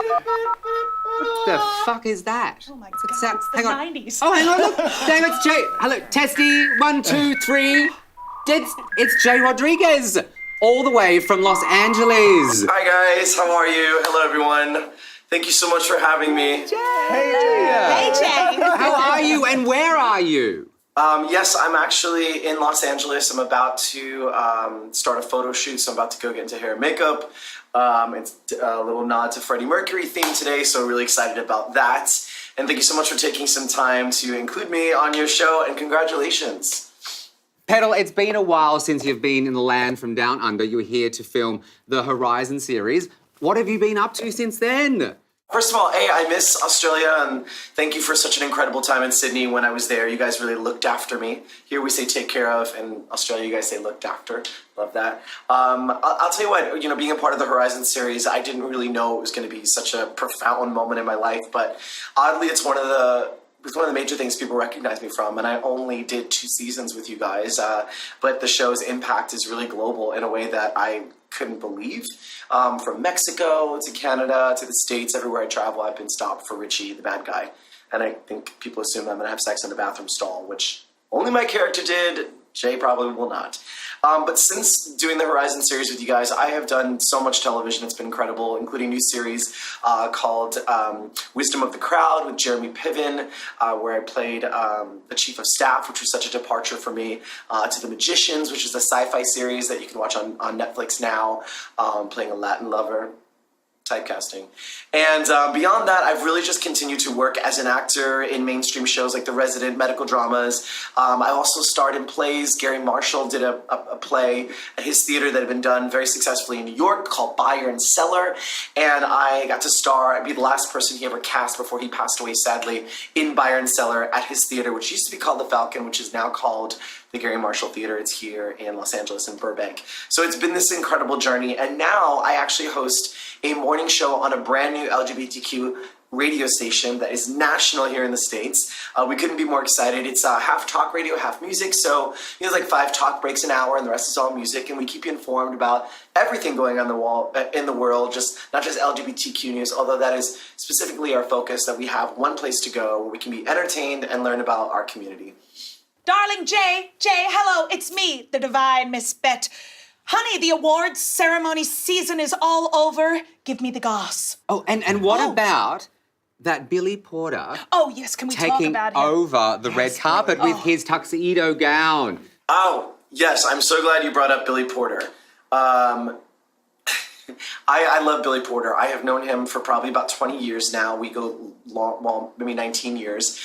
What the fuck is that? Oh my God, it's the 90s. Oh, hang on, look. Damn, it's Jay. Hello, testy, 1, 2, 3. It's Jay Rodriguez, all the way from Los Angeles. Hi guys, how are you? Hello everyone. Thank you so much for having me. Hey, Jay. How are you and where are you? Yes, I'm actually in Los Angeles. I'm about to start a photo shoot, so I'm about to go get into hair and makeup. It's a little nod to Freddie Mercury theme today, so really excited about that. And thank you so much for taking some time to include me on your show, and congratulations. Petal, it's been a while since you've been in the land from down under. You were here to film the Horizon series. What have you been up to since then? First of all, I miss Australia, and thank you for such an incredible time in Sydney when I was there. You guys really looked after me. Here we say take care of, and Australia you guys say looked after. Love that. I'll tell you what, being a part of the Horizon series, I didn't really know it was going to be such a profound moment in my life, but oddly it's one of the major things people recognize me from, and I only did 2 seasons with you guys, but the show's impact is really global in a way that I couldn't believe. From Mexico to Canada to the States, everywhere I travel, I've been stopped for Richie, the bad guy. And I think people assume I'm going to have sex in the bathroom stall, which only my character did. Jay probably will not. But since doing the Horizon series with you guys, I have done so much television. It's been incredible, including a new series called Wisdom of the Crowd with Jeremy Piven, where I played the chief of staff, which was such a departure for me, to The Magicians, which is a sci-fi series that you can watch on Netflix now, playing a Latin lover. Typecasting. And beyond that, I've really just continued to work as an actor in mainstream shows like The Resident, medical dramas. I also starred in plays. Gary Marshall did a play at his theater that had been done very successfully in New York called Buyer and Seller. And I got to star, I'd be the last person he ever cast before he passed away, sadly, in Buyer and Seller at his theater, which used to be called The Falcon, which is now called the Gary Marshall Theater. It's here in Los Angeles in Burbank. So it's been this incredible journey, and now I actually host a morning show on a brand new LGBTQ radio station that is national here in the States. We couldn't be more excited. It's half talk radio, half music, so there's like 5 talk breaks an hour and the rest is all music, and we keep you informed about everything going on in the world, not just LGBTQ news, although that is specifically our focus, that we have one place to go where we can be entertained and learn about our community. Darling Jay, hello, it's me, the divine Miss Bet. Honey, the awards ceremony season is all over. Give me the goss. Oh, and what about that Billy Porter? Oh, yes, can we talk about him? Taking over the red carpet with his tuxedo gown. Oh, yes, I'm so glad you brought up Billy Porter. I love Billy Porter. I have known him for probably about 20 years now. We go long, well, maybe 19 years.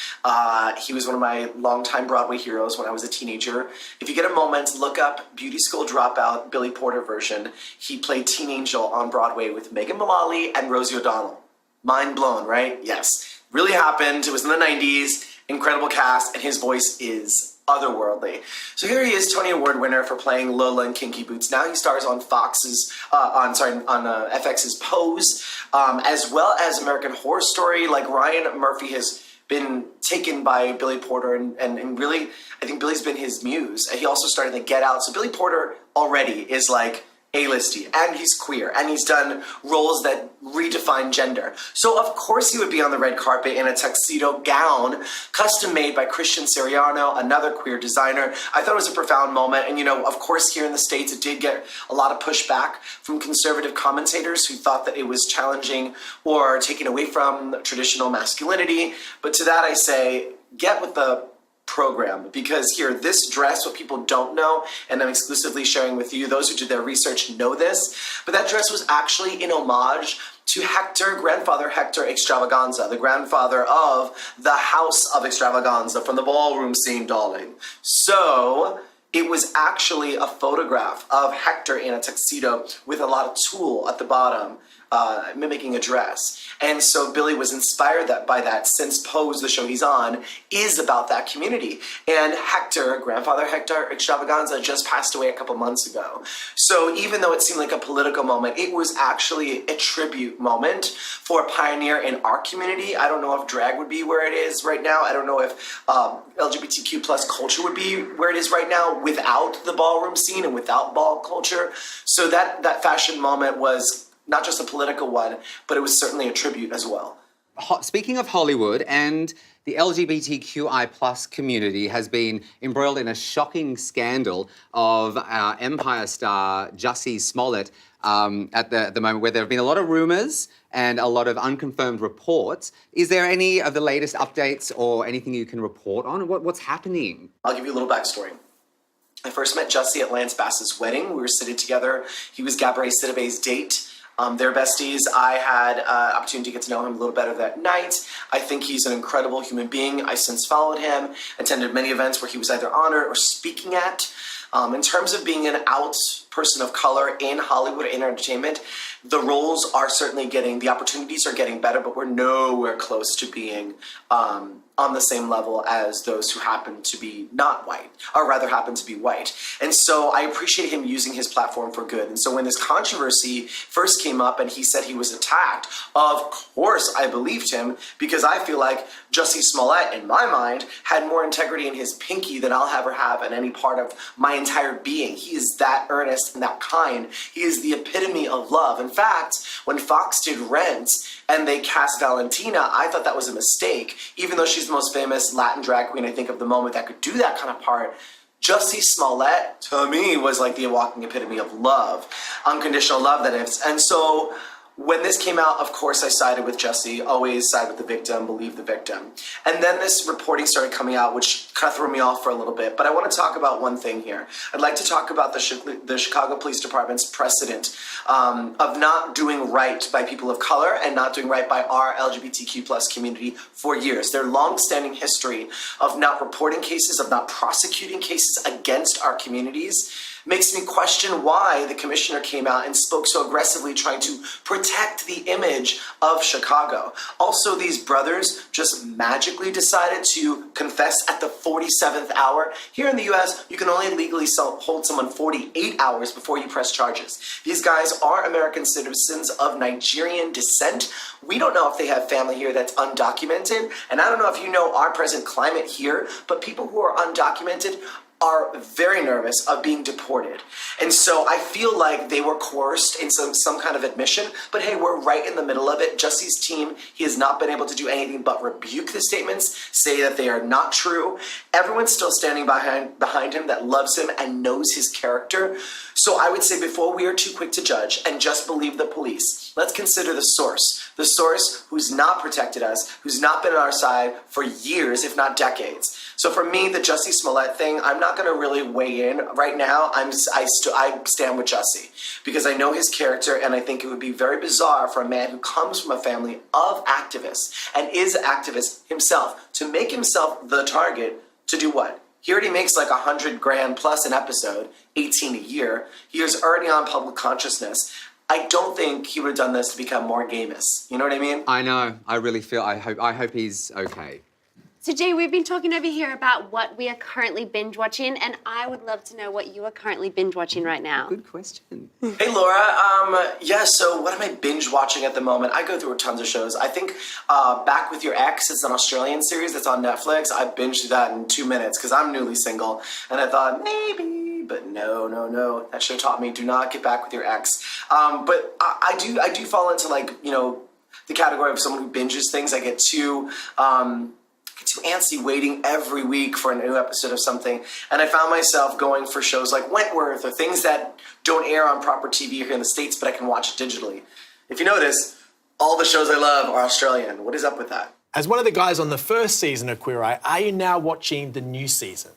He was one of my longtime Broadway heroes when I was a teenager. If you get a moment, look up Beauty School Dropout, Billy Porter version. He played Teen Angel on Broadway with Megan Mullally and Rosie O'Donnell. Mind blown, right? Yes. Really happened. It was in the 90s. Incredible cast, and his voice is otherworldly. So here he is, Tony Award winner for playing Lola in Kinky Boots. Now he stars on FX's Pose, as well as American Horror Story. Like, Ryan Murphy has been taken by Billy Porter, and really, I think Billy's been his muse. He also started in Get Out. So Billy Porter already is like A-listy, and he's queer, and he's done roles that redefine gender. So of course he would be on the red carpet in a tuxedo gown, custom made by Christian Siriano, another queer designer. I thought it was a profound moment, and of course here in the States it did get a lot of pushback from conservative commentators who thought that it was challenging or taking away from traditional masculinity. But to that I say, get with the program, because here, this dress, what people don't know, and I'm exclusively sharing with you, those who did their research know this, but that dress was actually in homage to Hector, grandfather Hector Extravaganza, the grandfather of the House of Extravaganza from the ballroom scene, darling. So it was actually a photograph of Hector in a tuxedo with a lot of tulle at the bottom, mimicking a dress. And so Billy was inspired by that, since Pose, the show he's on, is about that community. And Hector, grandfather Hector Extravaganza, just passed away a couple months ago. So even though it seemed like a political moment, it was actually a tribute moment for a pioneer in our community. I don't know if drag would be where it is right now. I don't know if LGBTQ plus culture would be where it is right now without the ballroom scene and without ball culture. So that fashion moment was not just a political one, but it was certainly a tribute as well. Speaking of Hollywood, and the LGBTQI plus community has been embroiled in a shocking scandal of our Empire star Jussie Smollett at the moment, where there have been a lot of rumours and a lot of unconfirmed reports. Is there any of the latest updates or anything you can report on? What's happening? I'll give you a little backstory. I first met Jussie at Lance Bass's wedding. We were sitting together. He was Gabourey Sidibe's date. They're besties. I had opportunity to get to know him a little better that night. I think he's an incredible human being. I since followed him, attended many events where he was either honored or speaking at. In terms of being an out person of color in Hollywood and entertainment, the roles are certainly the opportunities are getting better, but we're nowhere close to being on the same level as those who happen to be not white, or rather happen to be white. And so I appreciate him using his platform for good. And so when this controversy first came up and he said he was attacked, of course I believed him, because I feel like Jussie Smollett, in my mind, had more integrity in his pinky than I'll ever have in any part of my entire being. He is that earnest and that kind. He is the epitome of love. In fact, when Fox did Rent and they cast Valentina, I thought that was a mistake, even though she's the most famous Latin drag queen, I think, of the moment that could do that kind of part. Jussie Smollett, to me, was like the walking epitome of love. Unconditional love, that is. And so when this came out, of course, I sided with Jussie, always side with the victim, believe the victim. And then this reporting started coming out, which kind of threw me off for a little bit. But I want to talk about one thing here. I'd like to talk about the Chicago Police Department's precedent of not doing right by people of color and not doing right by our LGBTQ plus community for years. Their long-standing history of not reporting cases, of not prosecuting cases against our communities, makes me question why the commissioner came out and spoke so aggressively trying to protect the image of Chicago. Also, these brothers just magically decided to confess at the 47th hour. Here in the US, you can only legally hold someone 48 hours before you press charges. These guys are American citizens of Nigerian descent. We don't know if they have family here that's undocumented, and I don't know if you know our present climate here, but people who are undocumented are very nervous of being deported. And so I feel like they were coerced in some kind of admission, but hey, we're right in the middle of it. Jussie's team, he has not been able to do anything but rebuke the statements, say that they are not true. Everyone's still standing behind him that loves him and knows his character. So I would say before we are too quick to judge and just believe the police, let's consider the source who's not protected us, who's not been on our side for years, if not decades. So for me, the Jussie Smollett thing, I'm not going to really weigh in right now. I stand with Jussie because I know his character, and I think it would be very bizarre for a man who comes from a family of activists and is an activist himself to make himself the target to do what? He already makes like $100,000 plus an episode, 18 a year. He is already on public consciousness. I don't think he would have done this to become more gamous. You know what I mean? I know. I really feel. I hope he's okay. So, Jay, we've been talking over here about what we are currently binge watching, and I would love to know what you are currently binge watching right now. Good question. Hey, Laura. So what am I binge watching at the moment? I go through tons of shows. I think Back With Your Ex is an Australian series that's on Netflix. I binged that in 2 minutes because I'm newly single, and I thought maybe, but no. That show taught me do not get back with your ex. But I do fall into the category of someone who binges things. I get too antsy waiting every week for a new episode of something, and I found myself going for shows like Wentworth or things that don't air on proper TV here in the States, but I can watch digitally. If you notice, all the shows I love are Australian. What is up with that? As one of the guys on the first season of Queer Eye, are you now watching the new season?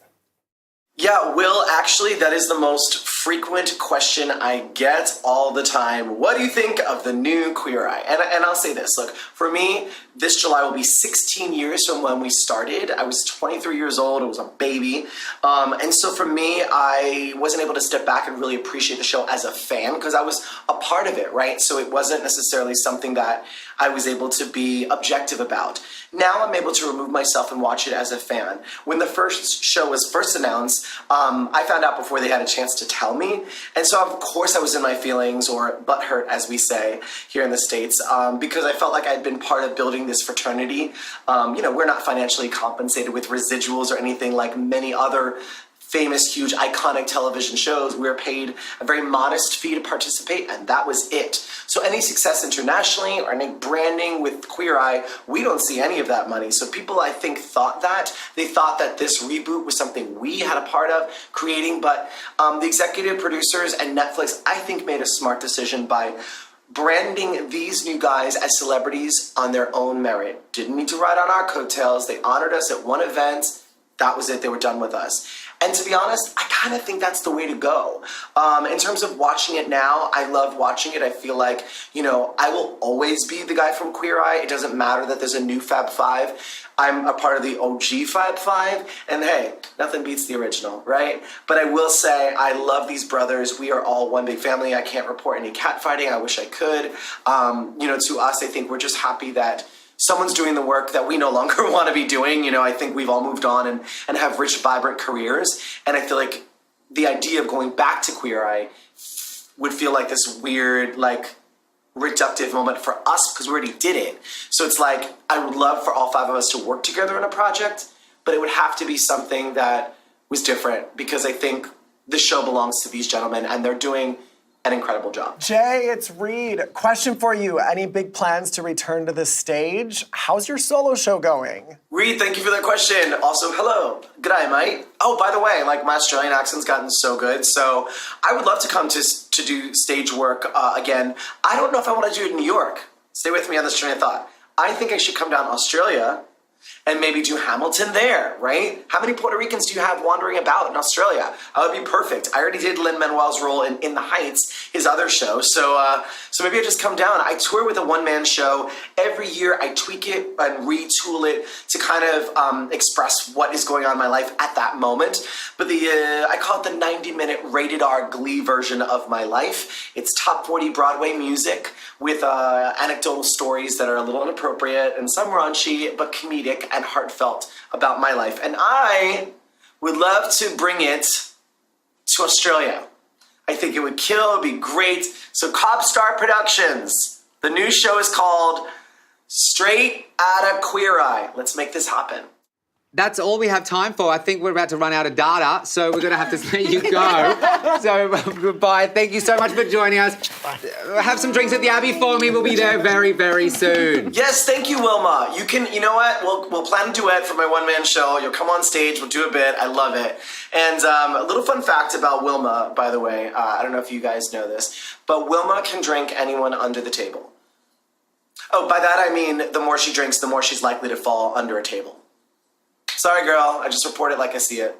Yeah, Will, actually, that is the most frequent question I get all the time. What do you think of the new Queer Eye? And I'll say this, look, for me, this July will be 16 years from when we started. I was 23 years old, I was a baby. And so for me, I wasn't able to step back and really appreciate the show as a fan because I was a part of it, right? So it wasn't necessarily something that I was able to be objective about. Now I'm able to remove myself and watch it as a fan. When the first show was first announced, I found out before they had a chance to tell me. And so of course I was in my feelings, or butthurt as we say here in the States, because I felt like I'd been part of building this fraternity. We're not financially compensated with residuals or anything like many other famous, huge, iconic television shows, we were paid a very modest fee to participate, and that was it. So any success internationally or any branding with Queer Eye, we don't see any of that money. So people, I think, thought that. They thought that this reboot was something we had a part of creating, but the executive producers and Netflix, I think, made a smart decision by branding these new guys as celebrities on their own merit. Didn't need to ride on our coattails. They honored us at one event. That was it. They were done with us. And to be honest, I kind of think that's the way to go. In terms of watching it now, I love watching it. I feel like, you know, I will always be the guy from Queer Eye. It doesn't matter that there's a new Fab Five. I'm a part of the OG Fab Five, and hey, nothing beats the original, right? But I will say, I love these brothers. We are all one big family. I can't report any catfighting. I wish I could. You know, to us, I think we're just happy that someone's doing the work that we no longer want to be doing. You know, I think we've all moved on and have rich, vibrant careers. And I feel like the idea of going back to Queer Eye would feel like this weird, like, reductive moment for us because we already did it. So it's like, I would love for all five of us to work together on a project, but it would have to be something that was different because I think the show belongs to these gentlemen and they're doing an incredible job. Jay, it's Reed. Question for you. Any big plans to return to the stage? How's your solo show going? Reed, thank you for that question. Also, hello. G'day, mate. Oh, by the way, like, my Australian accent's gotten so good, so I would love to come to do stage work again. I don't know if I want to do it in New York. Stay with me on this train of thought. I think I should come down to Australia and maybe do Hamilton there, right? How many Puerto Ricans do you have wandering about in Australia? That would be perfect. I already did Lin-Manuel's role in The Heights, his other show, so maybe I just come down. I tour with a one-man show. Every year I tweak it and retool it to kind of express what is going on in my life at that moment. But I call it the 90-minute rated R Glee version of my life. It's top 40 Broadway music with anecdotal stories that are a little inappropriate and some raunchy, but comedic and heartfelt about my life. And I would love to bring it to Australia. I think it would kill, it would be great. So Cobb Star Productions, the new show is called Straight Outta Queer Eye. Let's make this happen. That's all we have time for. I think we're about to run out of data, so we're going to have to let you go. So goodbye. Thank you so much for joining us. Have some drinks at the Abbey for me. We'll be there very, very soon. Yes, thank you, Wilma. You know what? We'll plan a duet for my one-man show. You'll come on stage. We'll do a bit. I love it. And a little fun fact about Wilma, by the way. I don't know if you guys know this, but Wilma can drink anyone under the table. Oh, by that I mean the more she drinks, the more she's likely to fall under a table. Sorry, girl. I just report it like I see it.